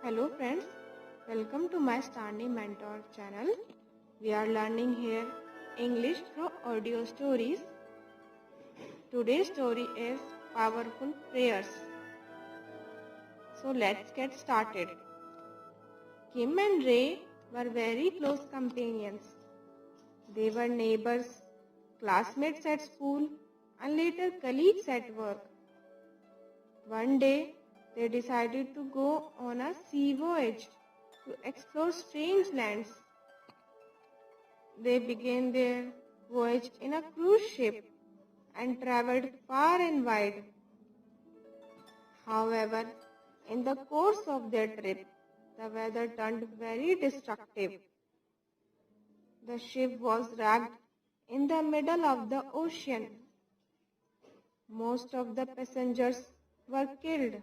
Hello friends, welcome to my Starny Mentor channel. We are learning here English through audio stories. Today's story is Powerful Prayers. So let's get started. Kim and Ray were very close companions. They were neighbors, classmates at school, and later colleagues at work. One day, they decided to go on a sea voyage to explore strange lands. They began their voyage in a cruise ship and traveled far and wide. However, in the course of their trip, the weather turned very destructive. The ship was wrecked in the middle of the ocean. Most of the passengers were killed,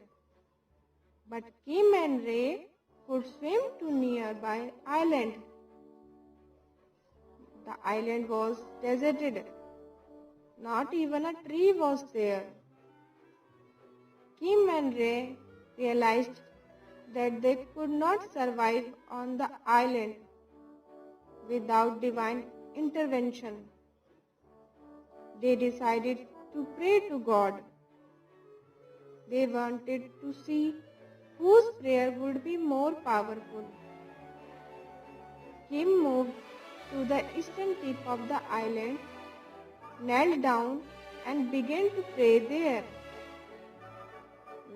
but Kim and Ray could swim to nearby island. The island was deserted. Not even a tree was there. Kim and Ray realized that they could not survive on the island without divine intervention. They decided to pray to God. They wanted to see whose prayer would be more powerful. Kim moved to the eastern tip of the island, knelt down and began to pray there.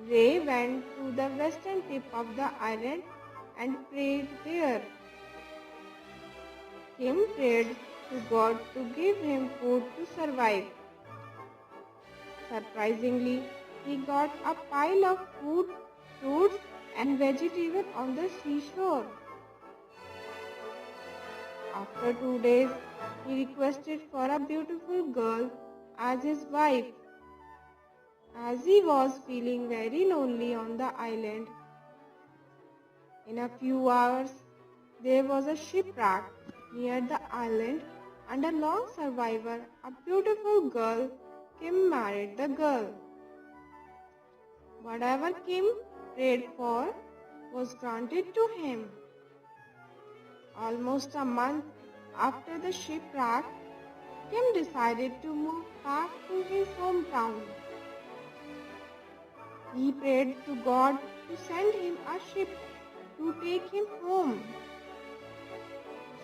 Ray went to the western tip of the island and prayed there. Kim prayed to God to give him food to survive. Surprisingly, he got a pile of food, fruits and vegetables on the seashore. After 2 days, he requested for a beautiful girl as his wife. As he was feeling very lonely on the island, in a few hours, there was a shipwreck near the island and a lone survivor, a beautiful girl. Kim married the girl. Whatever Kim prayed for was granted to him. Almost a month after the shipwreck, Kim decided to move back to his hometown. He prayed to God to send him a ship to take him home.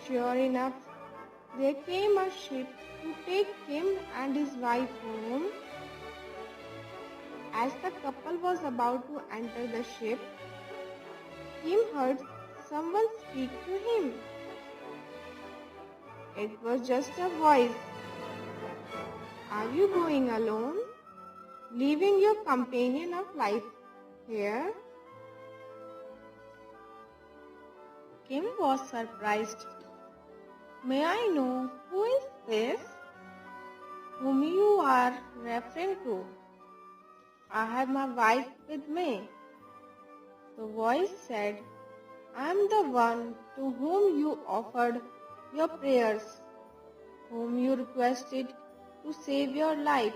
Sure enough, there came a ship to take Kim and his wife home. As the couple was about to enter the ship, Kim heard someone speak to him. It was just a voice. Are you going alone? Leaving your companion of life here? Kim was surprised. May I know who is this? Whom you are referring to? I have my wife with me. The voice said, I am the one to whom you offered your prayers, whom you requested to save your life,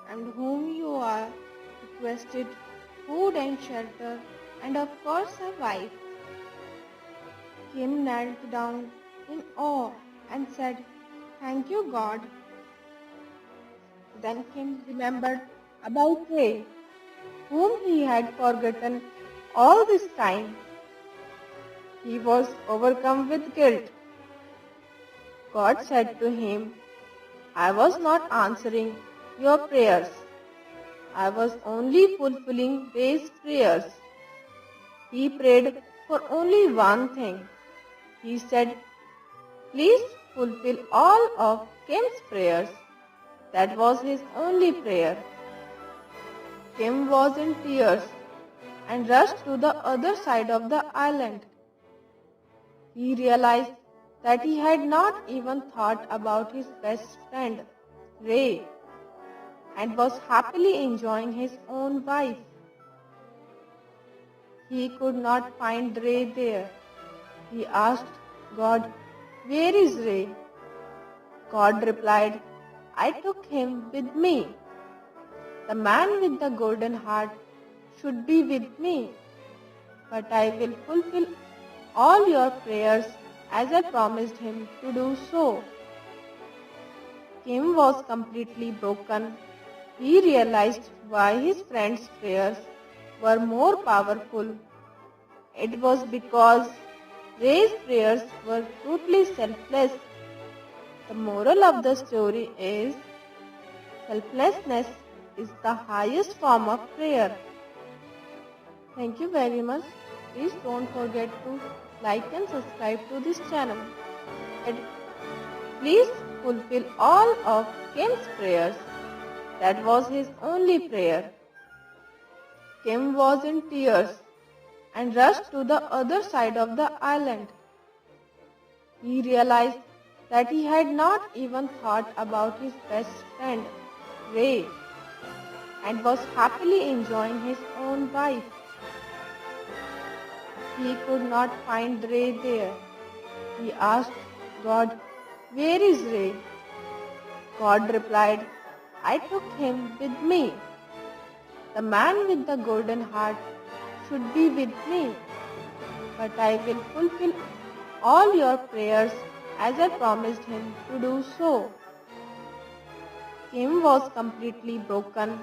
and whom you are requested food and shelter, and of course a wife. Kim knelt down in awe and said, Thank you, God. Then Kim remembered about Ray, whom he had forgotten all this time. He was overcome with guilt. God said to him, I was not answering your prayers. I was only fulfilling Ray's prayers. He prayed for only one thing. He said, Please fulfill all of Kim's prayers. That was his only prayer. Kim was in tears and rushed to the other side of the island. He realized that he had not even thought about his best friend, Ray, and was happily enjoying his own wife. He could not find Ray there. He asked God, Where is Ray? God replied, I took him with me. The man with the golden heart should be with me, but I will fulfill all your prayers as I promised him to do so. Kim was completely broken. He realized why his friend's prayers were more powerful. It was because Ray's prayers were totally selfless. The moral of the story is selflessness is the highest form of prayer. Thank you very much. Please don't forget to like and subscribe to this channel. And please fulfill all of Kim's prayers. That was his only prayer. Kim was in tears and rushed to the other side of the island. He realized that he had not even thought about his best friend, Ray, and was happily enjoying his own wife. He could not find Ray there. He asked God, "Where is Ray?" God replied, "I took him with me. The man with the golden heart should be with me, but I will fulfill all your prayers as I promised him to do so." Kim was completely broken.